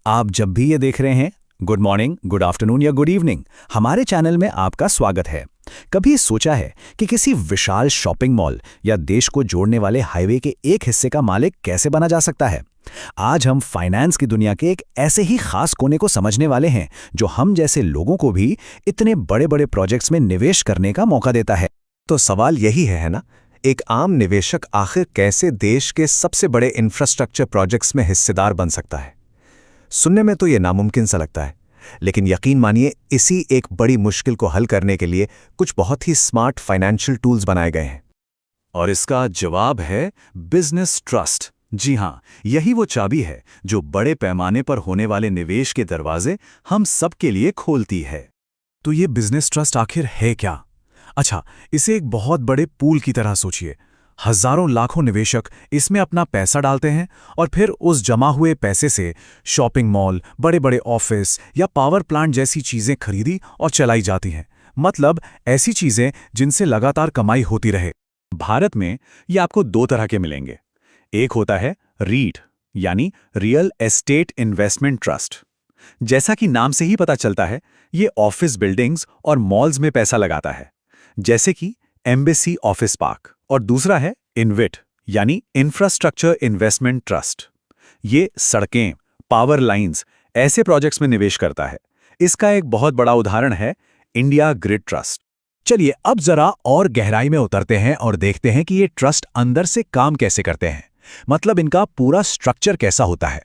आप जब भी ये देख रहे हैं, गुड मॉर्निंग, गुड आफ्टरनून या गुड इवनिंग, हमारे चैनल में आपका स्वागत है। कभी सोचा है कि किसी विशाल शॉपिंग मॉल या देश को जोड़ने वाले हाईवे के एक हिस्से का मालिक कैसे बना जा सकता है? आज हम फाइनेंस की दुनिया के एक ऐसे ही खास कोने को समझने वाले हैं जो हम जैसे लोगों को भी इतने बड़े बड़े प्रोजेक्ट्स में निवेश करने का मौका देता है। तो सवाल यही है ना, एक आम निवेशक आखिर कैसे देश के सबसे बड़े इंफ्रास्ट्रक्चर प्रोजेक्ट्स में हिस्सेदार बन सकता है? सुनने में तो ये नामुमकिन सा लगता है, लेकिन यकीन मानिए इसी एक बड़ी मुश्किल को हल करने के लिए कुछ बहुत ही स्मार्ट फाइनेंशियल टूल्स बनाए गए हैं। और इसका जवाब है बिजनेस ट्रस्ट। जी हाँ, यही वो चाबी है जो बड़े पैमाने पर होने वाले निवेश के दरवाजे हम सबके लिए खोलती है। तो ये बिजनेस ट्रस्ट आखिर है क्या? अच्छा, इसे एक बहुत बड़े पूल की तरह सोचिए। हजारों लाखों निवेशक इसमें अपना पैसा डालते हैं और फिर उस जमा हुए पैसे से शॉपिंग मॉल, बड़े बड़े ऑफिस या पावर प्लांट जैसी चीजें खरीदी और चलाई जाती हैं। मतलब ऐसी चीजें जिनसे लगातार कमाई होती रहे। भारत में ये आपको दो तरह के मिलेंगे। एक होता है रीट यानी रियल एस्टेट इन्वेस्टमेंट ट्रस्ट। जैसा कि नाम से ही पता चलता है, ये ऑफिस बिल्डिंग्स और मॉल्स में पैसा लगाता है, जैसे कि एम्बेसी ऑफिस पार्क। और दूसरा है इन्विट यानी इंफ्रास्ट्रक्चर इन्वेस्टमेंट ट्रस्ट। ये सड़कें, पावर लाइंस, ऐसे प्रोजेक्ट्स में निवेश करता है। इसका एक बहुत बड़ा उदाहरण है इंडिया ग्रिड ट्रस्ट। चलिए अब जरा और गहराई में उतरते हैं और देखते हैं कि ये ट्रस्ट अंदर से काम कैसे करते हैं। मतलब इनका पूरा स्ट्रक्चर कैसा होता है।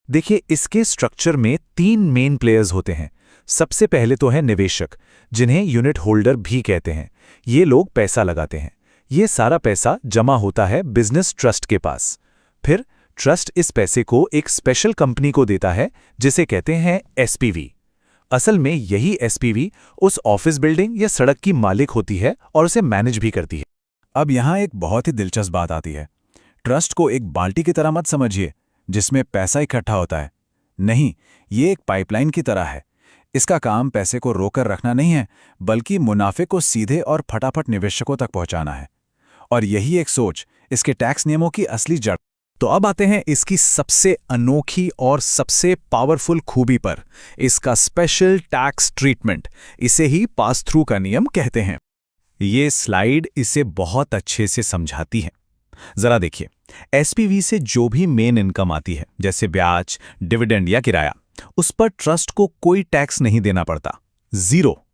देखिए, इसके स्ट्रक्चर में 3 मेन प्लेयर्स होते हैं। सबसे पहले तो है निवेशक, जिन्हें यूनिट होल्डर भी कहते हैं। ये लोग पैसा लगाते हैं। ये सारा पैसा जमा होता है बिजनेस ट्रस्ट के पास। फिर ट्रस्ट इस पैसे को एक स्पेशल कंपनी को देता है जिसे कहते हैं एसपीवी। असल में यही एसपीवी उस ऑफिस बिल्डिंग या सड़क की मालिक होती है और उसे मैनेज भी करती है। अब यहाँ एक बहुत ही दिलचस्प बात आती है। ट्रस्ट को एक बाल्टी की तरह मत समझिए जिसमें पैसा इकट्ठा होता है। नहीं, ये एक पाइपलाइन की तरह है। इसका काम पैसे को रोकर रखना नहीं है, बल्कि मुनाफे को सीधे और फटाफट निवेशकों तक पहुंचाना है। और यही एक सोच इसके टैक्स नियमों की असली जड़। तो अब आते हैं इसकी सबसे अनोखी और सबसे पावरफुल खूबी पर, इसका स्पेशल टैक्स ट्रीटमेंट। इसे ही पास थ्रू का नियम कहते हैं। ये स्लाइड इसे बहुत अच्छे से समझाती है। जरा देखिए, एसपीवी से जो भी मेन इनकम आती है, जैसे ब्याज, डिविडेंड या किराया, उस पर ट्रस्ट को कोई टैक्स नहीं देना पड़ता। जीरो।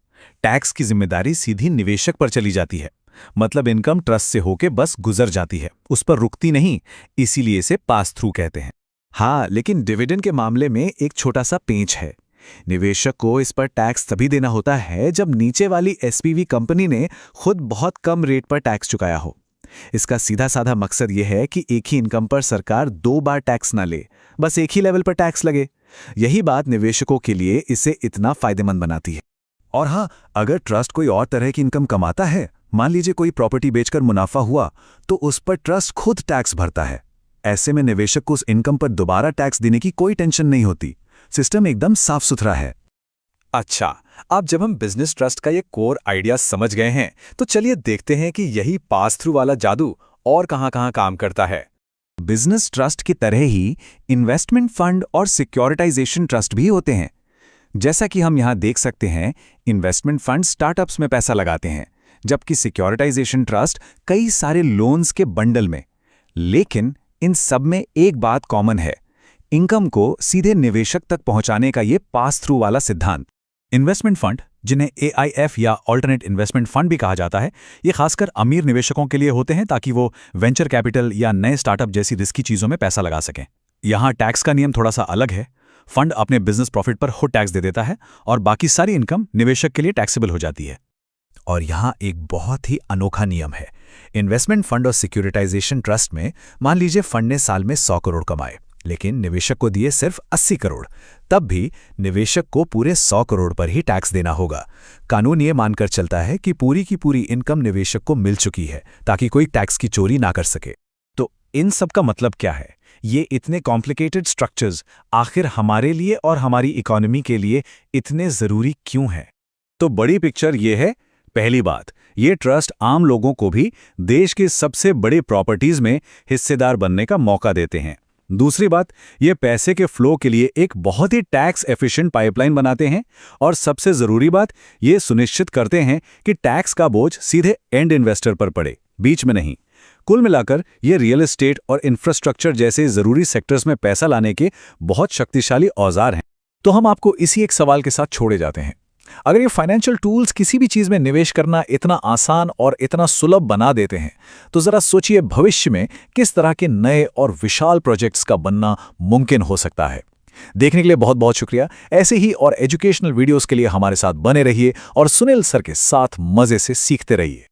टैक्स की जिम्मेदारी सीधी निवेशक पर चली जाती है। मतलब इनकम ट्रस्ट से होके बस गुजर जाती है, उस पर रुकती नहीं। इसीलिए इसे पास थ्रू कहते हैं। हाँ, लेकिन डिविडेंड के मामले में एक छोटा सा पेंच है। निवेशक को इस पर टैक्स तभी देना होता है जब नीचे वाली एसपीवी कंपनी ने खुद बहुत कम रेट पर टैक्स चुकाया हो। इसका सीधा साधा मकसद यह है कि एक ही इनकम पर सरकार 2 बार टैक्स ना ले, बस एक ही लेवल पर टैक्स लगे। यही बात निवेशकों के लिए इसे इतना फायदेमंद बनाती है। और हाँ, अगर ट्रस्ट कोई और तरह की इनकम कमाता है, मान लीजिए कोई प्रॉपर्टी बेचकर मुनाफा हुआ, तो उस पर ट्रस्ट खुद टैक्स भरता है। ऐसे में निवेशक को उस इनकम पर दोबारा टैक्स देने की कोई टेंशन नहीं होती। सिस्टम एकदम साफ सुथरा है। अच्छा, अब जब हम बिजनेस ट्रस्ट का ये कोर आइडिया समझ गए हैं, तो चलिए देखते हैं कि यही पास थ्रू वाला जादू और कहां-कहां काम करता है। बिजनेस ट्रस्ट की तरह ही इन्वेस्टमेंट फंड और सिक्योरिटाइजेशन ट्रस्ट भी होते हैं। जैसा कि हम यहां देख सकते हैं, इन्वेस्टमेंट फंड स्टार्टअप्स में पैसा लगाते हैं, जबकि सिक्योरिटाइजेशन ट्रस्ट कई सारे लोन्स के बंडल में। लेकिन इन सब में एक बात कॉमन है, इनकम को सीधे निवेशक तक पहुंचाने का ये पास थ्रू वाला सिद्धांत। इन्वेस्टमेंट फंड, जिन्हें एआईएफ या ऑल्टरनेट इन्वेस्टमेंट फंड भी कहा जाता है, ये खासकर अमीर निवेशकों के लिए होते हैं ताकि वो वेंचर कैपिटल या नए स्टार्टअप जैसी रिस्की चीजों में पैसा लगा सकें। यहाँ टैक्स का नियम थोड़ा सा अलग है। फंड अपने बिजनेस प्रॉफिट पर खुद टैक्स दे देता है और बाकी सारी इनकम निवेशक के लिए टैक्सेबल हो जाती है। और यहाँ एक बहुत ही अनोखा नियम है। इन्वेस्टमेंट फंड और सिक्योरिटाइजेशन ट्रस्ट में मान लीजिए फंड ने साल में 100 करोड़ कमाए, लेकिन निवेशक को दिए सिर्फ 80 करोड़। तब भी निवेशक को पूरे 100 करोड़ पर ही टैक्स देना होगा। कानून ये मानकर चलता है कि पूरी की पूरी इनकम निवेशक को मिल चुकी है ताकि कोई टैक्स की चोरी ना कर सके। तो इन सब का मतलब क्या है? ये इतने कॉम्प्लिकेटेड स्ट्रक्चर्स आखिर हमारे लिए और हमारी इकोनॉमी के लिए इतने जरूरी क्यों हैं? तो बड़ी पिक्चर ये है। पहली बात, ये ट्रस्ट आम लोगों को भी देश के सबसे बड़े प्रॉपर्टीज में हिस्सेदार बनने का मौका देते हैं। दूसरी बात, ये पैसे के फ्लो के लिए एक बहुत ही टैक्स एफिशिएंट पाइपलाइन बनाते हैं और सबसे ज़रूरी बात, ये सुनिश्चित करते हैं कि टैक्स का बोझ सीधे एंड इन्वेस्टर पर पड़े, बीच में नहीं। कुल मिलाकर ये रियल एस्टेट और इंफ्रास्ट्रक्चर जैसे ज़रूरी सेक्टर्स में पैसा लाने के बहुत शक्तिशाली औजार हैं। तो हम आपको इसी एक सवाल के साथ छोड़े जाते हैं। अगर ये फाइनेंशियल टूल्स किसी भी चीज़ में निवेश करना इतना आसान और इतना सुलभ बना देते हैं, तो ज़रा सोचिए भविष्य में किस तरह के नए और विशाल प्रोजेक्ट्स का बनना मुमकिन हो सकता है। देखने के लिए बहुत बहुत शुक्रिया। ऐसे ही और एजुकेशनल वीडियोस के लिए हमारे साथ बने रहिए और सुनील सर के साथ मज़े से सीखते रहिए।